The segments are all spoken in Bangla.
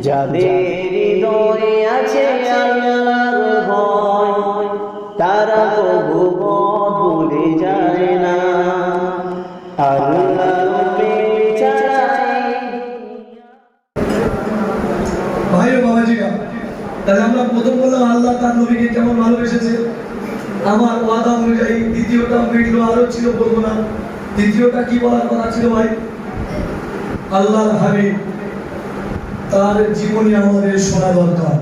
যাদের হৃদয়ে আছে আল্লাহর ভয় তারা কবু পথ ভুলে যায় না। আল্লাহর প্রেম চাই। ভাই ও বাবাজিরা, তাহলে আমরা প্রথম বললাম আল্লাহ তার নবীকে কেমন ভালোবেসেছে। আমার ওয়াদা অনুযায়ী দ্বিতীয়টা মিটলো, আরো ছিল বলবো না। দ্বিতীয়টা কি বলার কথা ছিল ভাই? আল্লাহর হাবিব তার জীবনী আমাদের শোনা দরকার।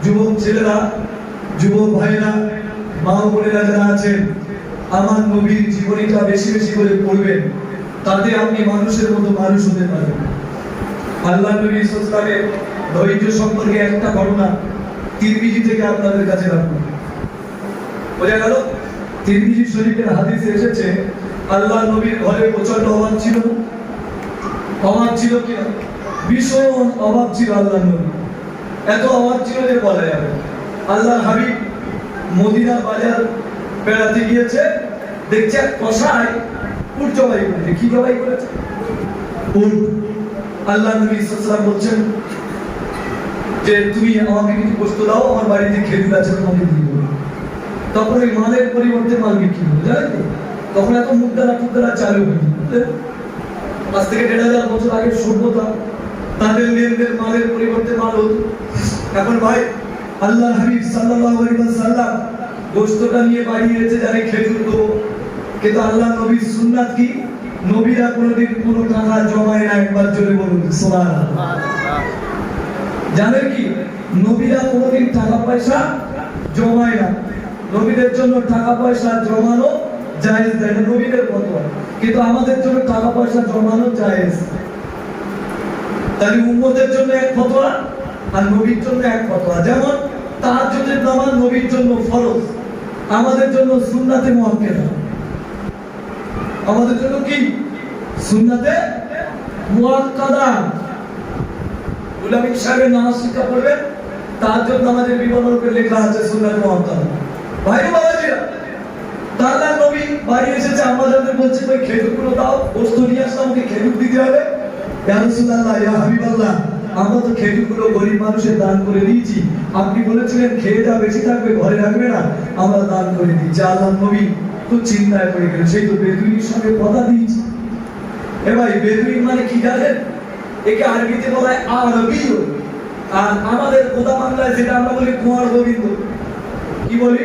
যুবক ছেলেরা, যুবক ভাইরা, মা বোনেরা যারা আছেন, আমার নবীর জীবনীটা বেশি বেশি করে পড়বেন, তাতে আপনি মানুষের মতো মানুষ হতে পারবেন। আল্লাহ নবী সাল্লাল্লাহু আলাইহি ওয়াসাল্লামের ধৈর্য সম্পর্কে একটা ঘটনা তিরমিজি থেকে আপনাদের কাছে রাখবো। বোঝা গেল? তিরমিজি শরীফের হাদিসে এসেছে আল্লাহ নবীর ঘরে প্রচন্ড অভাব ছিল। অভাব ছিল কি? ভীষণ অভাব ছিল আল্লাহ নবী। এত অভাব ছিল যে বলা যাবে। আল্লাহর হাবিব মদিনা বাজার বেড়াতে গিয়েছে, দেখছে এক কসাই উট জবাই করেছে। কি জবাই করেছে? উট। আল্লাহ নবী সাল্লাল্লাহু আলাইহি ওয়াসাল্লাম বলছেন যে তুমি আমাকে কিছু গোশত দাও, আমার বাড়িতে খেজুর আছে, তোমাকে দিয়ে দেবো। তখন ওই মালের পরিবর্তে মাল বিক্রি হলো, জানেন তো? তখন এত মুদ্রা চালু হয়নি। আজ থেকে ১,৫০০ বছর আগের সভ্যতা, তাদের লেনদেন মালের পরিবর্তে মাল হতো। এখন ভাই আল্লাহর হাবিব সাল্লাল্লাহু আলাইহি ওয়াসাল্লাম গোশতটা নিয়ে বাড়ি এসে জানে খেজুর দেবো, কিন্তু আল্লাহ নবীর সুন্নাত কি? নবীরা কোনোদিন কোনো টাকা জমায় না। একবার জোরে বলুন সুবহানাল্লাহ। জানেন কি? নবীরা কোনোদিন টাকা পয়সা জমায় না। নবীদের জন্য টাকা পয়সা জমানো জায়েজ না, এটা নবীদের ফতোয়া। কিন্তু আমাদের জন্য টাকা পয়সা জমানো জায়েজ। তাহলে উম্মতের জন্য এক ফতোয়া আর নবীর জন্য এক ফতোয়া। যেমন তাহাজ্জুদের নামাজ নবীর জন্য ফরজ, আমাদের জন্য সুন্নাতে মুআক্কাদা। আমাদের জন্য কি? সুন্নাতে মুআক্কাদা। উলামা সাহেবের নামাজ শিক্ষা করবেন, তাহাজ্জুদ নামাজের বিবরণে লেখা আছে সুন্নাতে মুআক্কাদা। ভাই বাবাজিরা, তাআলা নবী বাড়ি এসেছে, আমাদের বলছে ভাই খেজুরগুলো দাও, গোশত নিয়ে আসলে আমাকে খেজুর দিতে হবে। ইয়া রাসূলুল্লাহ, ইয়া হাবিবাল্লাহ, আমরা তো খেজুরগুলো গরিব মানুষের দান করে দিয়েছি, আপনি বলেছিলেন খেয়ে যা বেশি থাকবে ঘরে রাখবে না, আমরা দান করে দিয়েছি। আল্লাহর নবী তো চিন্তায় পড়ে গেলেন, সেই তো বেদুইনের সঙ্গে কথা দিয়েছি। এ ভাই, বেদুইন মানে কি জানেন? একে আরবিতে বলা হয় আরবিও, আর আমাদের খোদা বাংলায় যেটা আমরা বলি কুয়ার গোবিন্দ। কি বলি?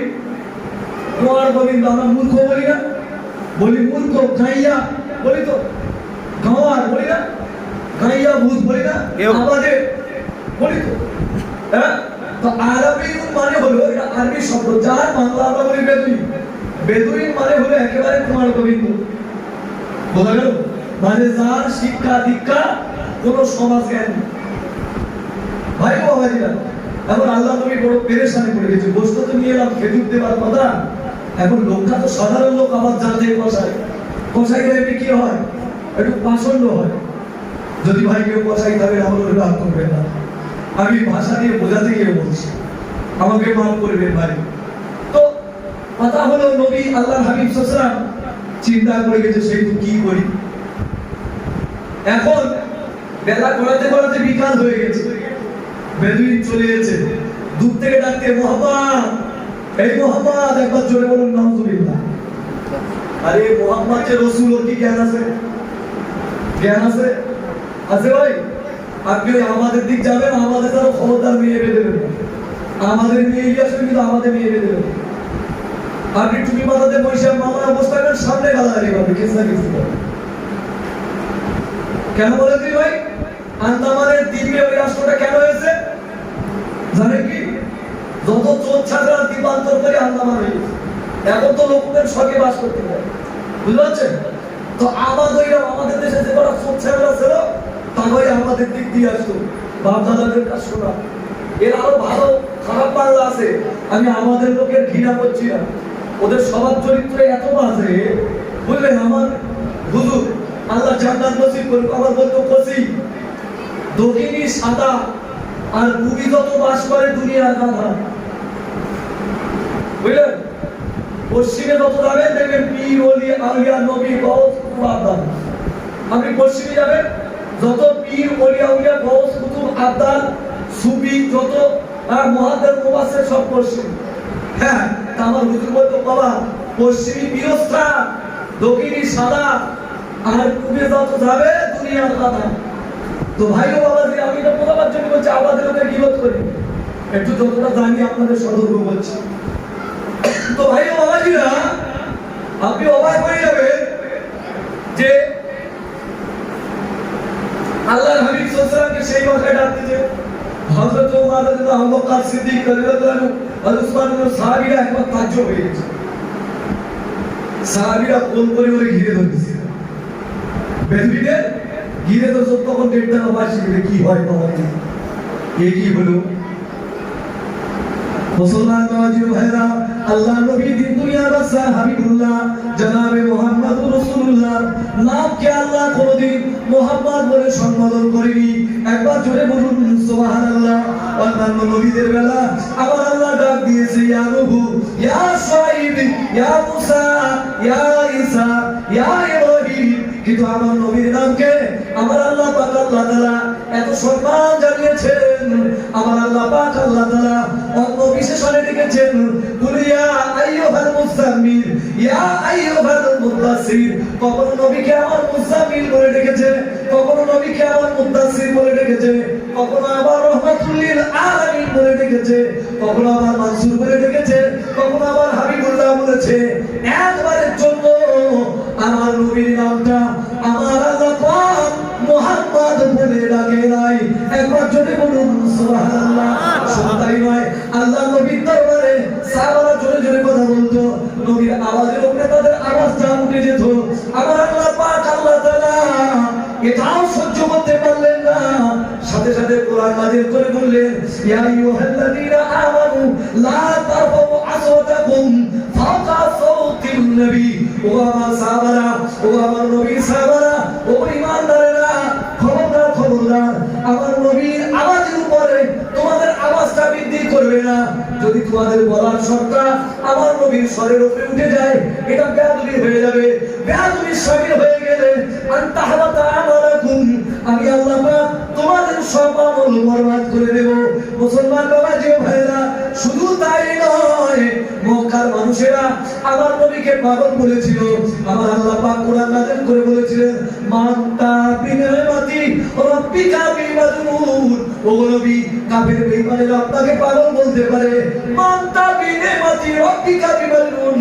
কুয়ার গোবিন্দ। আমরা মূর্খ বলি না? বলি মূর্খ। গাইয়া বলি তো? গাওয়ার বলি না? গাইয়া ভূত বলি না? আমাদের বলি তো? হ্যাঁ, তো আরবি মানে হলো, এটা আরবি শব্দ, যার বাংলা আমরা বলি বেদুইন। বেদুইন মানে হলো একেবারে কুয়ার গোবিন্দ। বোঝা গেল? মানে যার শিক্ষা দীক্ষা কোনো সমাজ জ্ঞান। ভাই বাবাজিরা, এখন আল্লাহ নবী বড় পেরেশানি পড়ে গেছে। গোশত তো নিয়ে এলাম, খেজুর দেবার কথা। এখন লোকটা তো সাধারণ লোক, আবার জানতে কষাই কষাই গেলে কি হয়? একটু পাষণ্ড হয়। যদি ভাই কেউ কষাই থাকে আমার রাগ করবেন না, আমি ভাষা দিয়ে বোঝাতে গিয়ে বলছি, আমাকে মাফ করবেন ভাই। তো কথা হলো, নবী আল্লাহর হাবিব সাল্লাল্লাহু আলাইহি ওয়াসাল্লাম চিন্তা করে গেছে সেই তো কি করি। এখন বেলা গড়াতে গড়াতে বিকাল হয়ে গেছে। বেদুইন চলে গেছে, দূর থেকে ডাকতে, মুহাম্মদ, এই মুহাম্মদ, একবার জোরে বলুন নাউজুবিল্লাহ। আরে মুহাম্মদ যে রাসূল, ওর কি জ্ঞান আছে? জ্ঞান আছে? আছে ভাই? আপনি আমাদের দিক যাবেন, আমাদের তার খবরদার মেয়ে বেঁধে দেবেন। আমাদের মেয়ে আসবে, কিন্তু আমাদের মেয়ে বেঁধে দেবেন। আপনি টুপি মাথাতে বসে মামার অবস্থা করেন, সামনে গালাগালি করবে, কেসা কেসি করবে। কেন বলেছি ভাই? আন্দামানের দ্বীপে ওই রাষ্ট্রটা কেন হয়েছে জানেন কি? যত চোর ছাড়া দ্বীপান্তর করে আন্দামান হয়ে গেছে। এখন তো লোকদের স্বর্গে বাস করতে পারে, বুঝতে পারছেন? তো আমাদের দেশে যে কটা চোর ছাড়া ছিল, তারাই আমাদের দিক দিয়ে আসতো, বাপ দাদাদের কাজ শোনা। এর আরো ভালো খারাপ বাংলা আছে, আমি আমাদের লোকের ঘৃণা করছি না, ওদের স্বভাব চরিত্র এত বাজে, বুঝলেন? আমার হুজুর আল্লাহ জান্নাত নসিব করুক, আমার বলতো কসি দক্ষিণী সাদা আর পূর্বী যত বাস করে দুনিয়ার গাধা, বুঝলেন? পশ্চিমে যত যাবেন দেখবেন পীর ওলি আউলিয়া নবী গৌস কুতুব। আপনি পশ্চিমে যাবেন, যত পীর ওলি আউলিয়া গৌস কুতুব আবদাল সুফি যত মহাদ্দেশ মুফাসসির সব পশ্চিম। হ্যাঁ, তা আমার হুজুর বলতো বাবা পশ্চিমী বিরস্তা, দক্ষিণী সাদা, আর পূবে যত যাবে দুনিয়ার কথা। তো ভাই ও বাবাজি, আমি এটা বোঝাবার জন্য বলছি, আমাদের ওদের গিবত করি, একটু যতটা জানি আপনাদের সতর্ক বলছি। তো ভাই ও বাবাজিরা, আপনি অবাক হয়ে যাবেন যে আল্লাহর হাবিব সাল্লাল্লাহু আলাইহি ওয়াসাল্লামকে সেই ভাষায় ডাকতেছে। হযরত ওমর রাদিয়াল্লাহু আনহু, আবু সিদ্দিক রাদিয়াল্লাহু আনহু, আর উসমান ইবনে সাহাবীরা একবার তাজ্জব হয়ে গেছে। সাহাবীরা কোল করে ওরে ঘিরে ধরতেছে, বেদুইনের ঘিরে ধরছে। তখন দেখতে বাসি কি হয় বাবা, এ কি হলো? মুসলমান বাবাজি ভাইরা, আল্লাহ নবী দিন দুনিয়ার বাদশা হাবিবুল্লাহ জনাবে মুহাম্মদুর রাসূলুল্লাহ নামকে আল্লাহ কোনদিন মুহাম্মদ বলে সম্বোধন করেনি। একবার জোরে বলুন সুবহানাল্লাহ। অন্যান্য নবীদের বেলা আবার আল্লাহ ডাক দিয়েছে ইয়া নূহ, ইয়া শাইব, ইয়া মুসা, ইয়া ঈসা, ইয়া ইব্রাহিম, কিন্তু আমার নবীর নামকে আমার আল্লাহ পাক আল্লাহ তাআলা এত সম্মান জানিয়েছেন। আমার আল্লাহ পাক আল্লাহ তাআলা অন্য বিশেষণে ডেকেছেন, কুলিয়া আইয়ুহাল মুযাম্মিল, ইয়া আইয়ুহাল মুদাসসির। কখনো নবীকে আমার মুযাম্মিল বলে ডেকেছে, কখনো নবীকে আমার মুদাসসির বলে ডেকেছে, কখনো আবার রাহমাতুল লিল আলামিন বলে ডেকেছে, কখনো আবার মানসুর বলে ডেকেছে, কখনো আবার হাবিবুল্লাহ বলেছে। একবারের জন্য আমার নবীর নামটা আমার আল্লাহ পাক মুহাম্মদ বলে ডাকে নাই। একবার জোরে বলুন সুবহানাল্লাহ। শুধু তাই নয়, আল্লাহ নবীর দরবারে সাহাবারা জোরে জোরে কথা বলতো, নবীর আওয়াজের উপরে তাদের আওয়াজটা উঠে যেত। আমার আল্লাহ পাক আল্লাহ তাআলা এটাও সহ্য করতে পারলেন না, সাথে সাথে কোরআন নাযিল করে বললেন, ইয়া আইয়ুহাল্লাযীনা আমানু লা তারফাউ আসওয়াতাকুম ফাওকা সাওতিন নবী। ও আমার সাহাবারা, ও আমার নবীর সাহাবারা, ও ঈমানদারেরা, খবরদার খবরদার, আমার নবীর আওয়াজের উপরে তোমাদের আওয়াজটা বৃদ্ধি করবে না। যদি তোমাদের বলার শর্তটা আমার নবীর স্বরের উপরে উঠে যায়, এটা বেয়াদবি হয়ে যাবে। বেয়াদবির শামিল হয়ে গেলে আনতাহবাতা আমালাকুম, আমি আল্লাহ পাক তোমাদের সব আমল বরবাদ করে দেব। মুসলমান বাবাজি ও ভাইরা, শুধু তাই নয়, মক্কার মানুষেরা আমার নবীকে পাগল বলেছিল। আমার আল্লাহ পাক কোরআন নাযিল করে বলেছিলেন, মান্তা বিনিমাতি রাব্বিকা বিমাজনুন। ও নবী, কাফের বেঈমানেরা আপনাকে পাগল বলতে পারে, মান্তা বিনিমাতি রাব্বিকা বিমাজনুন।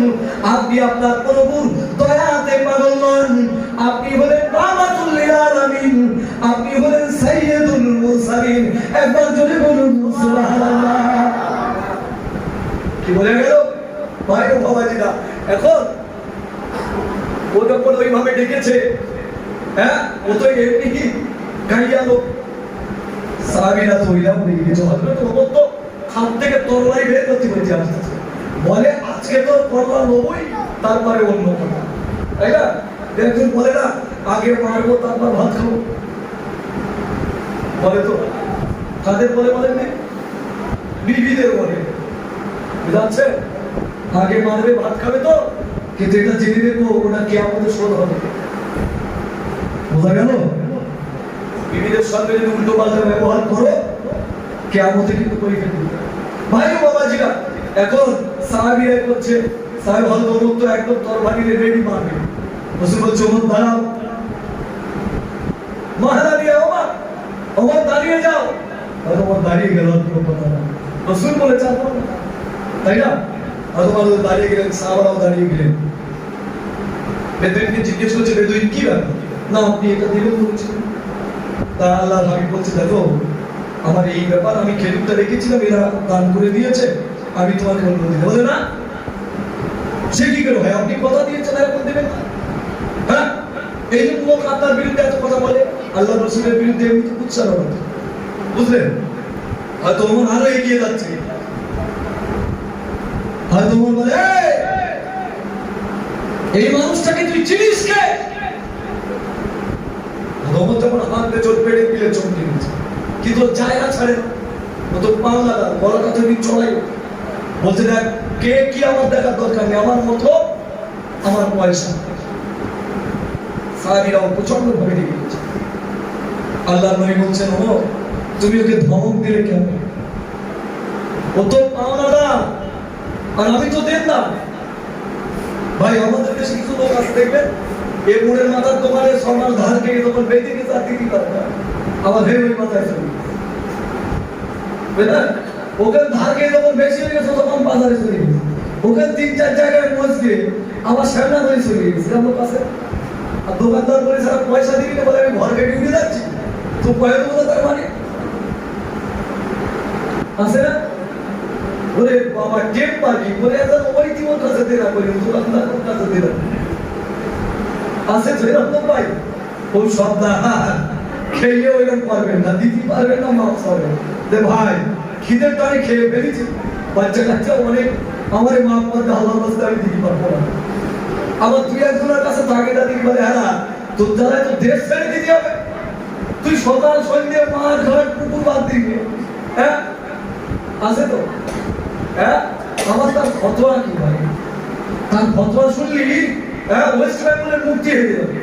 আপনি আপনার প্রভুর দয়াতে পাগল নন, আপনি হলেন রাহমাতুল লিল আলামিন, আপনি হলেন সাইয়্যিদুল মুরসালিন। একবার জোরে বলুন সুবহানাল্লাহ। কি বলে গেল ভাই ও বাবাজিরা? এখন ও যখন ওইভাবে ডেকেছে, হ্যাঁ, ও তো এমনি কি গাইয়া লোক, সাহাবীরা তো ওইরাও ডেকে গেছে। হযরত ওমর তো হাত থেকে তরবারি বের করতে বলছে, বলে আজকে তো তরবার নবই, তারপরে অন্য কথা, তাই না? দেখুন বলে না, আগে মারবো তারপর ভাত খাবো, বলে তো। কাদের বলে বলেন না? বিবিদের বলে, বুঝাচ্ছে? আগে মারবে ভাত খাবে তো, কিন্তু এটা জেনে দেখবো ওটা কিয়ামতের শোধ হবে। বোঝা গেল? বিবিদের সঙ্গে যদি উল্টো পাল্টা ব্যবহার করো, কিয়ামতে কিন্তু পরীক্ষা দিবে। ভাই ও বাবাজিরা, এখন সাহাবীরা করছে, সাহেব হল ওমর তো একদম তরবারি রেডি মারবে। রাসূল বলছে, ওমর দাঁড়াও, মাহলা দিয়ে ওমর, ওমর দাঁড়িয়ে যাও। আর ওমর দাঁড়িয়ে গেল, কোনো কথা না। রাসূল বলে চাপো, তাই না? আর ওমর দাঁড়িয়ে গেলেন, সাহাবারাও দাঁড়িয়ে গেলেন। বেদুইনকে জিজ্ঞেস করছে, বেদুইন কি ব্যাপার? না আপনি এটা দিবেন বলছেন। তা আল্লাহ হাবিব বলছে, দেখো আমার এই ব্যাপার, আমি খেজুরটা রেখেছিলাম, এরা দান করে দিয়েছে, আমি তোমাকে অন্য দিতে বলে না। সে কি করে হয়? আপনি কথা দিয়েছেন, এখন দেবেন না? হ্যাঁ, এই যে লোক আপনার বিরুদ্ধে এত কথা বলে, আল্লাহ রসুলের বিরুদ্ধে এমনি তো উৎসাহ হবে, বুঝলেন? হয়তো ওমর আরো এগিয়ে যাচ্ছে, হয়তো ওমর বলে, এই মানুষটাকে তুই চিনিস কে? ওমর যখন হাতে চোট পেটে পিলে চমকে গেছে, কিন্তু জায়গা ছাড়ে না, ও তো পাওনাদার, গলাটা তো চড়াই। বলছে, দেখ কে কি আমার দেখার দরকার নেই, আমার মতো আমার পয়সা। সাহাবীরাও প্রচন্ড ভাবে রেগে গেছে। আল্লাহ নবী বলছেন, ও তুমি ওকে ধমক দিলে কেন? ও তো পাওনাটা, আর আমি তো দিতাম। ভাই আমাদের দেশে কিছু লোক আছে দেখবেন, এ মোড়ের মাথার দোকানে সমাজ ধার খেয়ে তখন বেদিকে চাকরি কি পারে না, আবার হে ওই মাথায় চলে বুঝলেন? ওকে ধার খেয়ে যখন বেশি হয়ে গেছে তখন বাজারে চলে গেছে, ওকে 3-4 জায়গায় মজকে আবার সামনা করে চলে গেছে আমার কাছে। আর দোকানদার বলে সারা পয়সা দিবি বলে আমি ঘর কেটে উঠে যাচ্ছি, তো পয়সা দেবো তার মানে আছে না? বলে বাবা টেপ পাখি বলে এত ওই জীবন কাছে দেনা করি দোকানদার কাছে দেনা আছে তো এরকম ভাই। ওই সপ্তাহ খেয়ে ওইরকম পারবেন না, দিতে পারবেন না, মাপ পারবেন যে ভাই খিদের টানে খেয়ে ফেলেছি, বাচ্চা কাচ্চা অনেক আমার মাপ করতে আল্লাহ রাস্তায় আমি দিতে পারবো না। আবার তুই একজনের কাছে থাকে না দিকে বলে হ্যাঁ তোর দ্বারা তো দেশ ছেড়ে দিতে হবে, তুই সকাল সন্ধ্যে মার ঘর পুকুর বাদ দিবি, হ্যাঁ আছে তো। হ্যাঁ আমার তার ফতোয়া কি ভাই, তার ফতোয়া শুনলি হ্যাঁ ওয়েস্ট বেঙ্গলের মুক্তি হয়ে যাবে,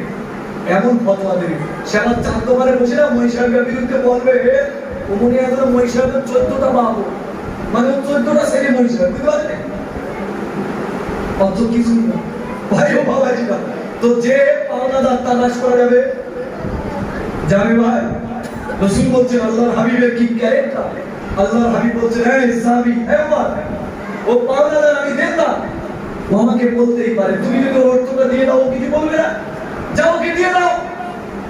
এমন ফতোয়া দেবে। সে আমার চার দোকানে বসে না মহিষ সাহেবের বিরুদ্ধে বলবে অমনি একজন মহিষ সাহেবের 14টা বাবু, মানে 14টা ছেলে মহিষ সাহেব, বুঝতে পারলেন? অত কিছু না ভাই ও বাবাজি না। তো যে পাওনাদার তালাশ করা যাবে যাবে ভাই। রাসূল বলছেন আল্লাহর হাবিবের কি ক্যারেক্টার, আল্লাহর হাবিব বলছেন হে সাহাবী হে ওমর ও পাওনাদার আমি দেখলাম, ও আমাকে বলতেই পারে, তুমি যদি ওর অর্থটা দিয়ে দাও কিছু বলবে না, যাও কি দিয়ে দাও।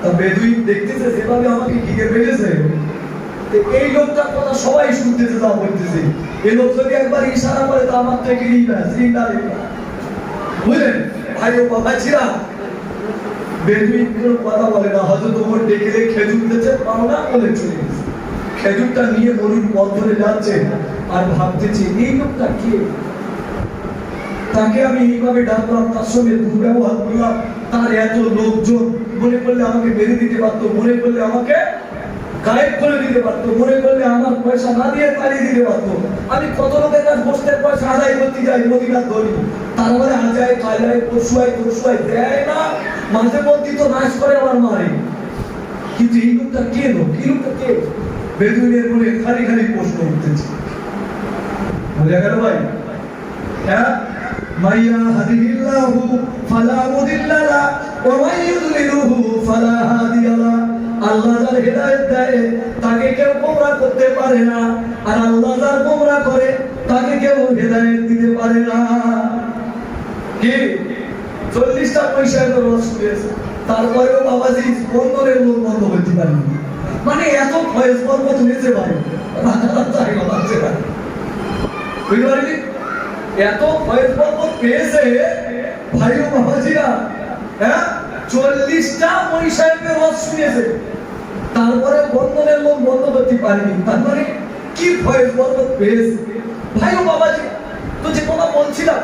তা বেদুইন দেখতেছে যেভাবে আমাকে ঘিরে ফেলেছে, এই লোকটার কথা সবাই শুনতেছে, তা বলতেছে এই লোক যদি একবার ইশারা করে তা আমার থেকে বুঝলেন ভাই ও বাবাজিরা। বেদুইন কোনো কথা বলে না, হয়তো তোমার ডেকে খেজুর দিতেছে পাওনা বলে চলে গেছে, খেজুরটা নিয়ে মরুর পথ ধরে যাচ্ছে আর ভাবতেছি এই লোকটা কে, তাকে আমি এইভাবে ডাকলাম, তার সঙ্গে দুর্ব্যবহার করলাম, তার এত লোকজন মনে করলে আমাকে বেঁধে দিতে পারতো, মনে করলে আমাকে গায়েব করে দিতে পারতো, মনে করলে আমার পয়সা না দিয়ে তাড়িয়ে দিতে পারতো। আমি কত লোকের কাছে বসতে পয়সা আদায় করতে যাই মদিনার ধরি, তারপরে আজায় কাজায় পশুয়ায় দেয় না, মাঝে মধ্যে তো নাশ করে আমার মারে। কিন্তু এই লোকটা কে লোক, এই লোকটা কে? বেদুইনের মনে খালি খালি প্রশ্ন উঠতেছে, বুঝা গেল ভাই? হ্যাঁ মাইয়া হাদিহিল্লাহু ফালা মুদিল্লা লা ওয়া মান ইউদ্লিলহু ফালা হাদিয়া লা। আল্লাহ যার হেদায়েত দেয় তাকে কেউ গোমরাহ করতে পারে না, আর আল্লাহ যার গোমরাহ করে তাকে কেউ হেদায়েত দিতে পারে না। কি 40টা পয়সা এত রস পেয়েছে, তারপরেও বাবাজি বন্ধনের লোক বন্ধ করতে পারেনি, মানে এত ফয়েজ পর্বত হয়েছে ভাই তাই বাবাজি বুঝতে পারিনি, এত ফয়েজ পর্বত পেয়েছে ভাই ও বাবাজিরা। হ্যাঁ 40টা পয়সাকে রস শুনেছে, তারপরে বন্ধনের লোক বন্ধ করতে পারেনি, তার মানে কি ফয়েজ পর্বত পেয়েছে ভাই ও বাবাজি। তো যে কথা বলছিলাম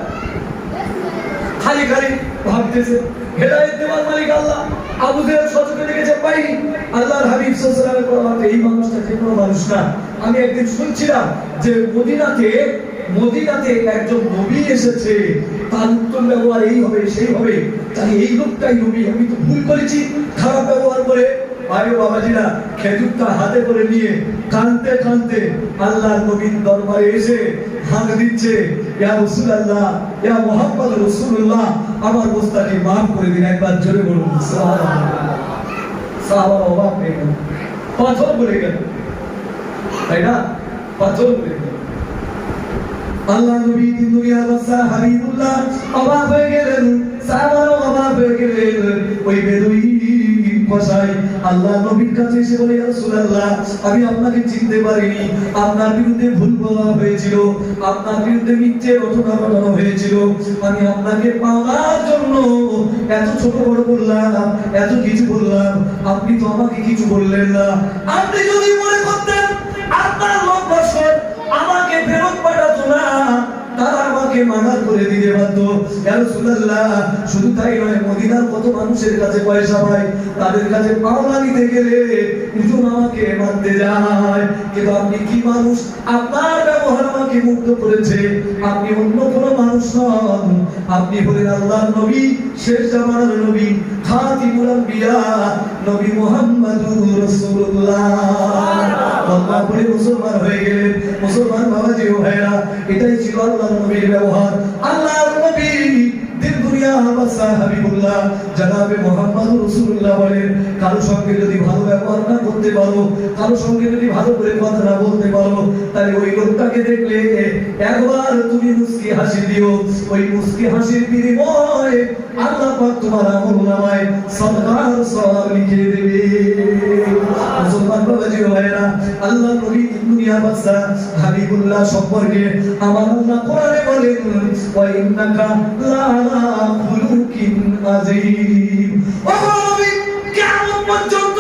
খালি খালি ভাবতেছে হেদায়েত দেওয়ার মালিক আল্লাহ। আবু জেহেল সচকে দেখেছে ভাই আল্লাহর হাবিব সাল্লাল্লাহু আলাইহি ওয়াসাল্লাম, এই মানুষটা যে কোনো মানুষ না। আমি একদিন শুনছিলাম যে মদিনাতে একজন নবী এসেছে, তার উত্তম ব্যবহার এই হবে সেই হবে, তাহলে এই লোকটাই নবী। আমি তো ভুল করেছি খারাপ ব্যবহার করে। ভাই ও বাবাজিরা খেজুরটা হাতে করে নিয়ে কাঁদতে কাঁদতে আল্লাহর নবীর দরবারে এসে হাত দিচ্ছে, ইয়া রাসূলুল্লাহ ইয়া মুহাম্মদ রাসূলুল্লাহ আমার গোস্তাকে maaf করে দিন। একবার জোরে বলুন সুবহানাল্লাহ। সাহাবারা অবাক হয়ে গেল, পাথর বলে গেল, তাই না? পাথর বলে গেল। আল্লাহ নবী দুনিয়ার বাদশা হাবিবুল্লাহ অবাক হয়ে গেলেন, সাহাবারা অবাক হয়ে গেলেন। ওই বেদুইন কসাই আল্লাহ নবীর কাছে এসে বলে, ইয়া রাসূলুল্লাহ আমি আপনাকে চিনতে পারিনি, আপনার বিরুদ্ধে ভুল বলা হয়েছিল, আপনার বিরুদ্ধে মিথ্যে রটনা বানানো হয়েছিল, আমি আপনাকে পাওয়ার জন্য এত ছোট বড় বললাম, এত কিছু বললাম, আপনি তো আমাকে কিছু বললেন না। আপনি যদি মনে করতেন আপনার লোক বসে আমাকে ফেরত পাঠাতো না, তারা আমাকে মানা করে দিতে পারতো। ইয়া রাসূলুল্লাহ, শুধু তাই নয়, মদিনার কত মানুষের কাছে পয়সা পায়, তাদের কাছে পাওনা নিতে গেলে হুজুর আমাকে মানতে যায়। কিন্তু আপনি কি মানুষ, আপনার ব্যবহার আমাকে মুগ্ধ করেছে। আপনি অন্য কোনো মানুষ নন, আপনি হলেন আল্লাহর নবী, শেষ জামানার নবী, খাতিমুল আম্বিয়া, নবী মুহাম্মদুর রাসূলুল্লাহ। আল্লাহ বলে মুসলমান হয়ে গেলেন। মুসলমান বাবাজি ও ভাইরা, এটাই ছিল আল্লাহর নবীর ব্যবহার। আল্লাহর নবী দিন দুনিয়া বাদশা হাবিবুল্লাহ জনাবে মুহাম্মদুর রাসূলুল্লাহ বলেন, কারো সঙ্গে যদি ভালো ব্যবহার না করতে পারো, কারো সঙ্গে যদি ভালো করে কথা না বলতে পারো, তাহলে ওই লোকটাকে দেখলে একবার তুমি মুস্কি হাসি দিও। ওই মুস্কি হাসির বিনিময়ে আল্লাহ পাক তোমার আমলনামায় সাদকার সওয়াব লিখে দেবে। মুসলমান বাবাজি ও ভাইরা, আল্লাহ নবী দিন দুনিয়া বাদশা হাবিবুল্লাহ সম্পর্কে আমার আল্লাহ কোরআনে বলেন, ওয়া ইন্নাকা লাআলা খুলুকিন আযীম। ও নবী, কিয়ামত পর্যন্ত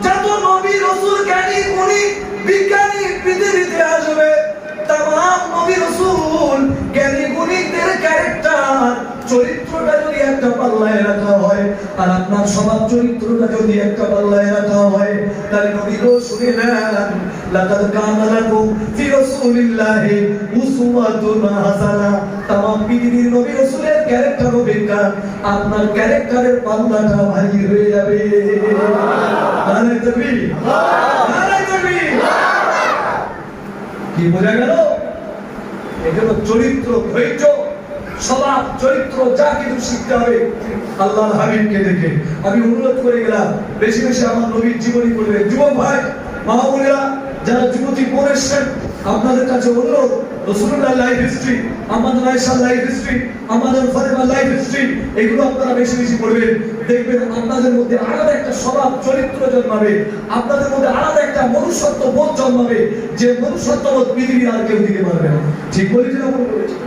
যত নবী রাসূল জ্ঞানী গুণী বিজ্ঞানী পৃথিবীতে আসবে, तमाम নবী রাসূল জ্ঞানী গুণীদের ক্যারেক্টার চরিত্রটা যদি একটা পাল্লায় রাখা হয়, আর আপনার স্বভাব চরিত্রটা যদি একটা পাল্লায় রাখা হয়, তাহলে নবীও শুনে নেন, লাকাদ কানা লাকুম ফি রাসূলিল্লাহি উসওয়াতুন হাসানাহ। तमाम পৃথিবীর নবী রাসূলের ক্যারেক্টার অপেক্ষা আপনার ক্যারেক্টারের পাল্লাটা ভারী হয়ে যাবে। নারে তাকবীর, নারে তাকবীর। কি বোঝা গেল? এগুলো চরিত্র, ধৈর্য, স্বভাব, চরিত্র যা কিছু শিখতে হবে আল্লাহর হাবিবকে দেখে। আমি অনুরোধ করে গেলাম, বেশি বেশি আমার নবীর জীবনী পড়বে। যুবক ভাই, মা বোনেরা, যারা যুবতী বোন এসেছেন, আপনাদের কাছে অনুরোধ, রাসূলুল্লাহর লাইফ হিস্ট্রি, আমাদের আয়েশার লাইফ হিস্ট্রি, আমাদের ফাতেমার লাইফ হিস্ট্রি, এগুলো আপনারা বেশি বেশি পড়বেন। দেখবেন আপনাদের মধ্যে আলাদা একটা স্বভাব চরিত্র জন্মাবে, আপনাদের মধ্যে আলাদা একটা মনুষ্যত্ব বোধ জন্মাবে, যে মনুষ্যত্ব বোধ পৃথিবীর আর কেউ দিতে পারবে না। ঠিক বলেছি না ভুল বলেছি?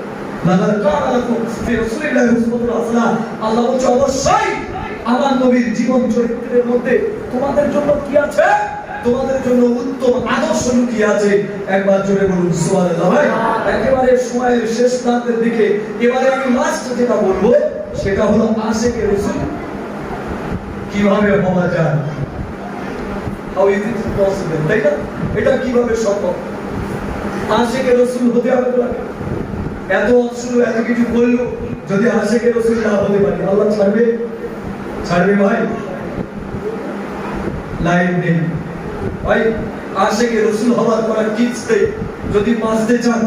লাকাদ কানা লাকুম ফি রাসূলিল্লাহি উসওয়াতুন হাসানাহ। আল্লাহ বলছে, অবশ্যই আমার নবীর জীবন চরিত্রের মধ্যে তোমাদের জন্য কি আছে? তোমাদের জন্য উত্তম আদর্শ লুকিয়ে আছে। একবার জোরে বলুন সুবহানাল্লাহ। ভাই, একেবারে সময়ের শেষ প্রান্তের দিকে এবারে আমি লাস্ট যেটা বলবো সেটা হলো আশিকে রাসূল কিভাবে হওয়া যায়। How is it possible? তাই না? এটা কিভাবে সম্ভব? আশিকে রাসূল হতে হবে তো লাগে। এত অসুর, এত কিছু বললো, যদি আশিকে রাসূল না হতে পারি, আল্লাহ ছাড়বে? ছাড়বে ভাই? লাইন নেই ভাই। আশিকে রাসূল হওয়ার পর কিডস দেই, যদি বাঁচতে চান,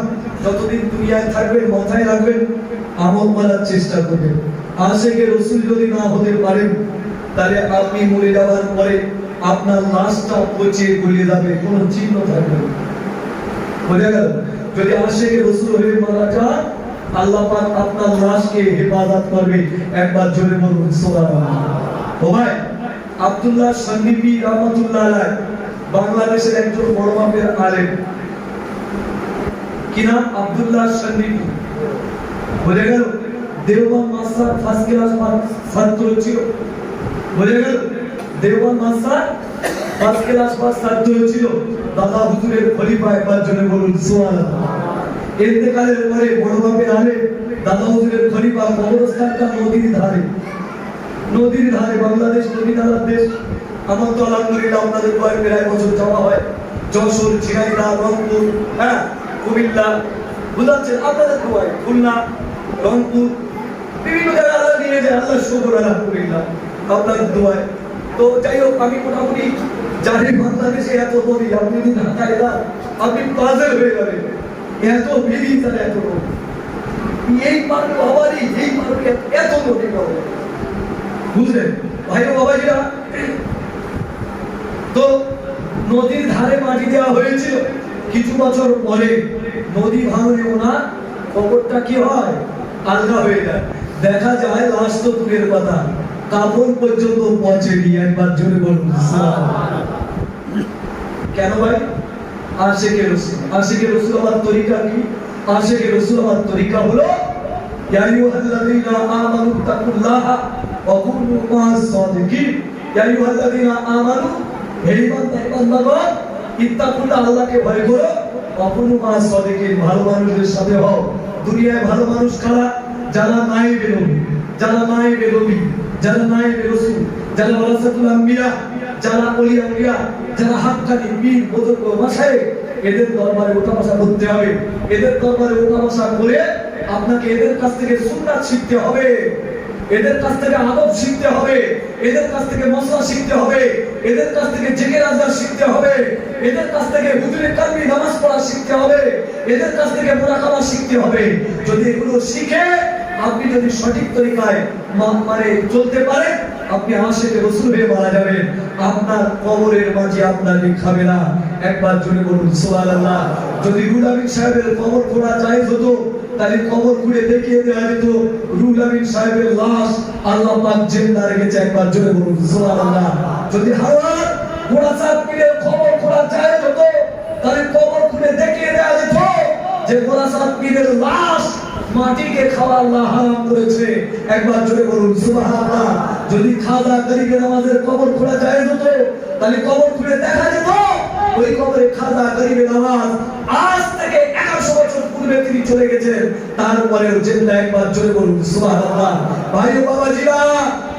যতদিন দুনিয়ায় থাকবেন মাথায় রাখবেন, আমল করার চেষ্টা করবেন। আশিকে রাসূল যদি না হতে পারেন, তাহলে আপনি মরে যাওয়ার পরে আপনার লাশটা পচে গলে যাবে, কোনো চিহ্ন থাকবে না। বোঝা গেল? যদি আশিকে রাসূল হয়ে মারা যান, আল্লাহ পাক আপনার লাশকে হেফাজত করবে। একবার জোরে বলুন সুবহানাল্লাহ। ও ভাই, আব্দুল্লাহ সন্দিপি রাহমাতুল্লাহ আলাইহি বাংলাদেশের একজন বড় মাপের আলেম, কি নাম? আব্দুল্লাহ সন্দিপি। বোঝা গেল? দেওবন্দ মাদ্রাসার ফার্স্ট ক্লাস ছাত্র ছিল। বোঝা গেল? দেওবন্দ মাদ্রাসার ফার্স্ট ক্লাস ছাত্র ছিল। দাদা হুজুরের খলিফা। একবার জন্য বলুন সুবহানাল্লাহ। ইন্তেকালের পরে বড় মাপের আলেম দাদা হুজুরের খলিফা কবরস্থানটা নদীর ধারে, নদীর ধারে। বাংলাদেশ নদী নালার দেশ। আমার তো আলহামদুলিল্লাহ আপনাদের দোয়ায় প্রায় বছর যাওয়া হয়। যশোর, ঝিনাইদহ, রংপুর, কুমিল্লা, বুঝাচ্ছেন আপনাদের দোয়ায়, খুলনা, রংপুর, বিভিন্ন জায়গায় আল্লাহ নিয়ে যায়। আল্লাহ শুকর আলহামদুলিল্লাহ আপনাদের দোয়ায়। তো যাই হোক, আমি মোটামুটি জানি বাংলাদেশে এত নদী, আপনি যদি ঢাকায় যান আপনি পাগল হয়ে যাবেন। এত বেরি, তারা এত নদী, এই পার হওয়ারই, এই পার এত নদী পাবে, বুঝলেন ভাই ও বাবাজিরা? তো নদীর ধারে মাটি দেওয়া হয়েছিল। কিছু বছর পরে নদী ভাঙনে ওনার কবরটা কি হয়? আলগা হয়ে যায়। দেখা যায় লাশ তো দূরের কথা, কাফন পর্যন্ত পৌঁছেনি। একবার জোরে বলুন সুবহানাল্লাহ। কেন ভাই? আশিকে রাসূল। আশিকে রাসূল আমার তরিকা কি? আশিকে রাসূল আমার তরিকা হলো, ইয়া আইয়ুহাল্লাযীনা আমানু তাকুল্লাহা ওয়া কুনু মা'আস সাদিকিন। ইয়া আইয়ুহাল্লাযীনা আমানু, হে ঈমানদার বান্দাগণ, ইত্তাকুল্লাহ, আল্লাহকে ভয় করো, ওয়া কুনু মা'আস সাদিকিন, ভালো মানুষদের সাথে হও। দুনিয়ায় ভালো মানুষ কারা? যারা নায়েবে নবী, যারা নায়েবে নবী, যারা নায়েবে রাসূল, যারা ওয়ারাসাতুল আম্বিয়া, যারা ওলিয়া আম্বিয়া, যারা হাক্কানি পীর বুজুর্গ মাশায়েখ, এদের দরবারে ওঠা বসা করতে হবে। এদের দরবারে ওঠা বসা করে আপনাকে এদের কাছ থেকে সুন্নাত শিখতে হবে, এদের কাছ থেকে আদব শিখতে হবে, এদের কাছ থেকে মশলা শিখতে হবে, এদের কাছ থেকে জিকির আজকার শিখতে হবে, এদের কাছ থেকে হুজুরে কালবি নামাজ পড়া শিখতে হবে, এদের কাছ থেকে মুরাকাবা শিখতে হবে। যদি এগুলো শিখে আপনি যদি সঠিক তরিকায় মানে চলতে পারেন, আপনি আশিকে রাসূল হয়ে মারা যাবেন, আপনার কবরের মাঝে আপনাকে খাবে না। একবার জোরে বলুন সুবহানাল্লাহ। যদি রুহুল আমিন সাহেবের কবর খোঁড়া জায়েজ হতো, তাহলে কবর খুঁড়ে দেখিয়ে দেওয়া যেত রুহুল আমিন সাহেবের লাশ আল্লাহ পাক জিন্দা রেখেছে। একবার জোরে বলুন সুবহানাল্লাহ। যদি হাওয়ার গোরাসাত পীরের কবর খোঁড়া জায়েজ হতো, তাহলে কবর খুঁড়ে দেখিয়ে দেওয়া যেত যে গোরাসাত পীরের লাশ মাটিকে খাওয়া আল্লাহ হারাম করেছে। একবার জোরে বলুন সুবহানাল্লাহ। যদি খাজা গরিবের নামাজের কবর খোঁড়া জায়েজ হতো, তাহলে কবর খুঁড়ে দেখা যেত ওই কবরে খাজা গরিবের নামাজ আজ থেকে 1100 বছর পূর্বে তিনি চলে গেছেন, তারপরেও জিন্দা। একবার জোরে বলুন সুবহানাল্লাহ। ভাই ও বাবাজিরা,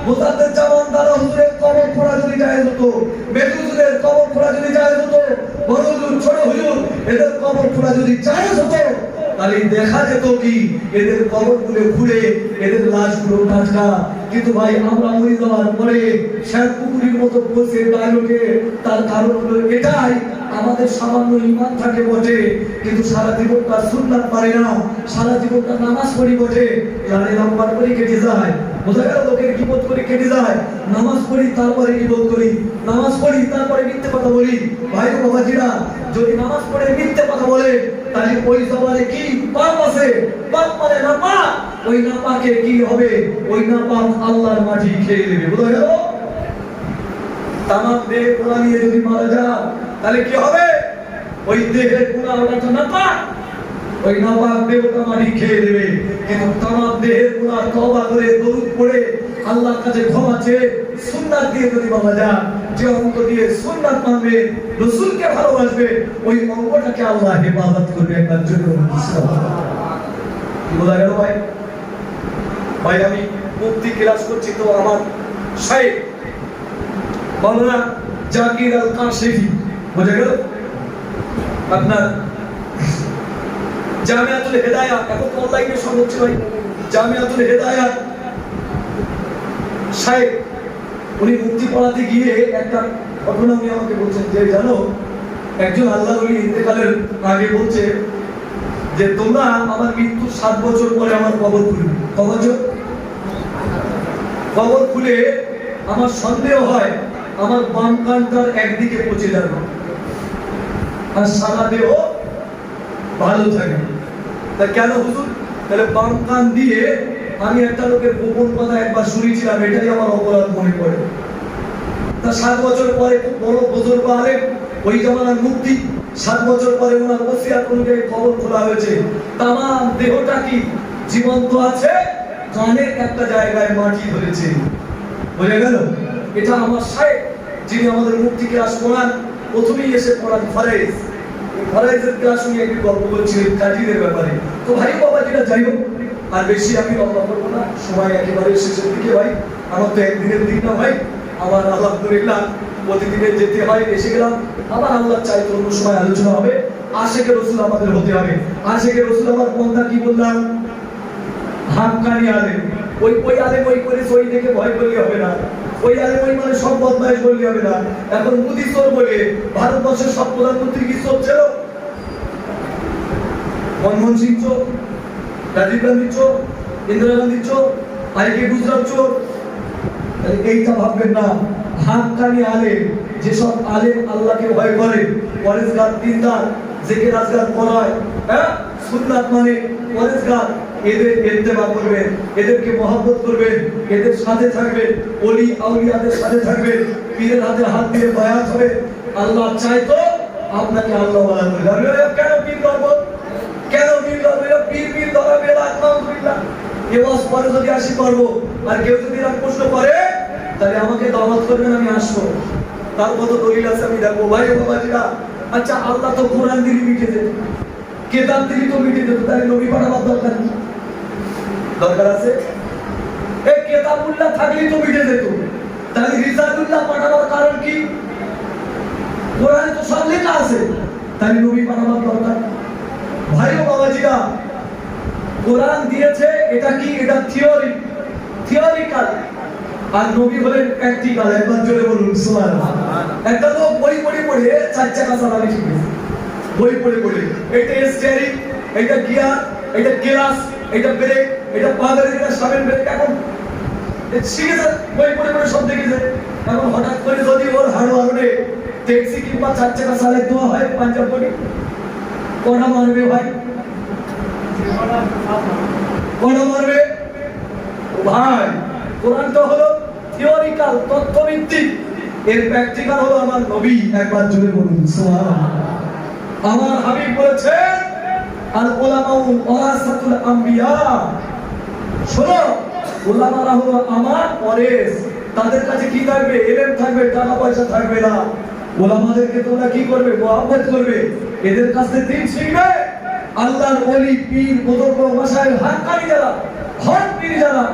মুতাদ্দিদ জামান দারা হুজুরের কবর খোঁড়া যদি জায়েজ হতো, মেজু হুজুরের কবর খোঁড়া যদি জায়েজ হতো, বড় হুজুর ছোট হুজুর এদের কবর খোঁড়া যদি জায়েজ হতো, তাহলে দেখা যেত কি এদের কবরগুলো ঘুরে এদের লাশগুলো টাটকা। কিন্তু ভাই আমরা মরে যাওয়ার পরে শেখ পুকুরির মতো বসে ডায়লগে, তার কারণ হলো এটাই আমাদের সামান্য ঈমান থাকে বটে, কিন্তু সারা জীবনটা সুন্নাত পারে না, সারা জীবনটা নামাজ পড়ি বটে, লাড়ে নাম্বার করে কেটে যায়। বোঝা গেল? লোকের গীবত করে কেটে যায়। নামাজ পড়ি তারপরে গীবত করি, নামাজ পড়ি তারপরে মিথ্যে কথা বলি। ভাই ও বাবাজিরা, যদি নামাজ পড়ে মিথ্যে কথা বলে, তাহলে ওই জবানে কি পাপ আছে? পাপ মানে নাপাক। ওই নাপাকে কি হবে? ওই নাপাক আল্লাহর মাটি খেয়ে নেবে। বোঝা গেল? তামাম দেহ গুনাহ নিয়ে যদি মারা যায়, তাহলে কি হবে? ওই দেহের গুনাহ ওটা তো নাপাক, ওই নাপাক দেহটা মাটি খেয়ে নেবে। কিন্তু তামাম দেহের গুনাহ তওবা করে দরুদ পড়ে আল্লাহর কাছে ক্ষমা চেয়ে সুন্নাত দিয়ে যদি মারা যায়, যে অঙ্গ দিয়ে সুন্নাত মানবে, রাসূলকে ভালোবাসবে, ওই অঙ্গটাকে আল্লাহ হেফাজত করবে। একবার জন্য বোঝা গেল ভাই? ভাই আমি মুফতি ক্লাস করছি, তো আমার শাইখ মাওলানা জাকির আল কাশেফি, বোঝা গেল? আপনার জামিয়াতুল হেদায়াত, এখন তো অনলাইনে সব হচ্ছে ভাই, জামিয়াতুল হেদায়াত শাইখ, উনি মুফতি পড়াতে গিয়ে একটা ঘটনা উনি আমাকে বলছেন যে, জানো একজন আল্লাহর ওলি ইন্তেকালের আগে বলছে যে তোমরা আমার মৃত্যু 7 বছর পরে আমার কবর খুলবে। কবর খুলে আমার সন্দেহ হয় আমার বাম কানটার একদিকে পচে যাবে আর সারা দেহ ভালো থাকে। তা কেন হুজুর? তাহলে বাম কান দিয়ে আমি একটা লোকের গোপন কথা একবার শুনেছিলাম, এটাই আমার অপরাধ মনে পড়ে। তা 7 বছর পরে খুব বড় বুজুর্গ আলেম, ওই জামানার মুফতি, 7 বছর পরে ওনার ওসিয়াত অনুযায়ী কবর খোলা হয়েছে। তামাম দেহটা কি জীবন্ত আছে, কানের একটা জায়গায় মাটি ধরেছে। বোঝা গেল? এটা আমার শাইখ, যিনি আমাদের মুফতি ক্লাস পড়ান, প্রথমেই এসে পড়ান ফরাইজ। ফরাইজের ক্লাস নিয়ে একটি গল্প বলছিলেন কাজীদের ব্যাপারে। তো ভাই বাবা যেটা যাই হোক, আর বেশি আমি লম্বা করবো না, সময় একেবারে শেষের দিকে। ভাই আমার তো একদিনের দিন না ভাই, আমার আলহামদুলিল্লাহ প্রতিদিনের যেতে হয়, এসে গেলাম। আবার আল্লাহ চাইতে অন্য সময় আলোচনা হবে। আশিকে রাসূল আমাদের হতে হবে। আশিকে রাসূল আমার পন্থা কি বললাম? হাক্কানি আলেম। ওই আলেম ওই করে ওই দেখে ভয় করলে হবে না, ওই আলেম ওই মানে সব বদমাইশ বললে হবে না। এখন মোদি চোর বলে ভারতবর্ষের সব প্রধানমন্ত্রী কি চোর ছিল? মনমোহন সিং চোর, রাজীব গান্ধী চোর, ইন্দিরা গান্ধী চোর, আইকে গুজরাট চোর। এইটা ভাববেন না। হাক্কানি আলেম, যেসব আলেম আল্লাহকে ভয় করে, পরেশগার দিনদার, জিকির আজকার করায়, হ্যাঁ সুন্নাত মানে পরেশগার, এদের ইত্তেবা করবেন, এদেরকে মহব্বত করবেন, এদের সাথে থাকবেন, ওলি আউলিয়াদের সাথে থাকবেন, পীরের হাতে হাত দিয়ে বায়াত হবে। আল্লাহ চাইতো আপনাকে আল্লাহ ওয়ালা করে যাবে। কেন পীর ধর্ম? কেন পীর ধর্ম? পীর ধরা বেলা আলহামদুলিল্লাহ এবাস পরে যদি আসি করবো। আর কেউ যদি এরকম প্রশ্ন করে, তাহলে আমাকে দাওয়াত করবেন, আমি আসবো। তার কত দলিল আছে আমি দেখবো। ভাই বাবাজিরা, আচ্ছা আল্লাহ তো কোরআন দিলি মিটে যেত, কেতাব দিলি তো মিটে যেত, তাই নবী পাঠাবার দরকার নেই। দরকার আছে? এই কেতাবুল্লাহ থাকলেই তো মিটে যেত। তাহলে রিসালুল্লাহ পাঠানোর কারণ কি? কোরআনে তো সব লেখা আছে, তাই নবী পাঠানোর দরকার। ভাই ও বাবাজিরা, কোরআন দিয়েছে, এটা কি? এটা থিওরিক্যাল, আর নবী হলেন প্র্যাকটিক্যাল। একবার জোরে বলুন সুবহানাল্লাহ। একটা লোক বই পড়ে পড়ে 4 চাকা চালানো শিখেছে, বই পড়ে পড়ে। এটা স্টিয়ারিং, এটা গিয়ার, এটা গ্লাস, এটা ব্রেক, এটা পাদারে, এটা সামনের ব্রেক। এখন শিখেছে, বই পড়ে পড়ে সব দেখেছে। এখন হঠাৎ করে যদি ওর হাড়োয়া রোডে ট্যাক্সি কিংবা 4 চাকা চালায় দেওয়া হয় পাঞ্জাব বডি, কোনা মারবে ভাই? কোনা মারবে ভাই? কোরআনটা হলো থিওরিক্যাল, তত্ত্বভিত্তিক, এর প্র্যাকটিক্যাল হলো আমার নবী। একবার জোরে বলুন সুবহানাল্লাহ। আমার হাবিব বলেছেন, আল উলামাউ ওয়ারাসাতুল আম্বিয়া। শোনো, উলামারা হলো আমার ওয়ারিস। তাদের কাছে কি থাকবে? ইলম থাকবে, টাকা পয়সা থাকবে না। উলামাদেরকে তোমরা কি করবে? মুহাব্বত করবে, এদের কাছ থেকে দিন শিখবে। আল্লাহর ওলি, পীর, বুজুর্গ, মাশায়েখ, হাক্কানি যারা, হক পীর যারা,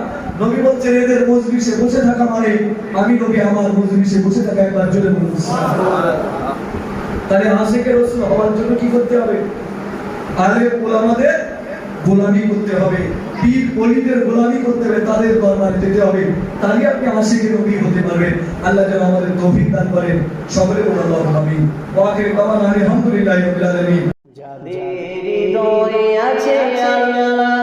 নবী বলছেন এদের মজলিসে বসে থাকা মানে আমি নবী আমার মজলিসে বসে থাকা। একবার জোরে বলুন সুবহানাল্লাহ। তাহলে আশিকে রাসূল হওয়ার জন্য কি করতে হবে? আলেম উলামাদের গোলামি করতে হবে, পীর ওলিদের গোলামি করতে হবে, তাদের দরবারে যেতে হবে। তাহলে আপনি আশিকে নবী হতে পারবেন। আল্লাহ যেন আমাদের তৌফিক দান করেন। সকলে বলুন আল্লাহুম্মা আমিন। ওয়া আখিরু দাওয়ানা আলহামদুলিল্লাহি রাব্বিল আলামিন। যাদের হৃদয়ে আছে আল্লাহ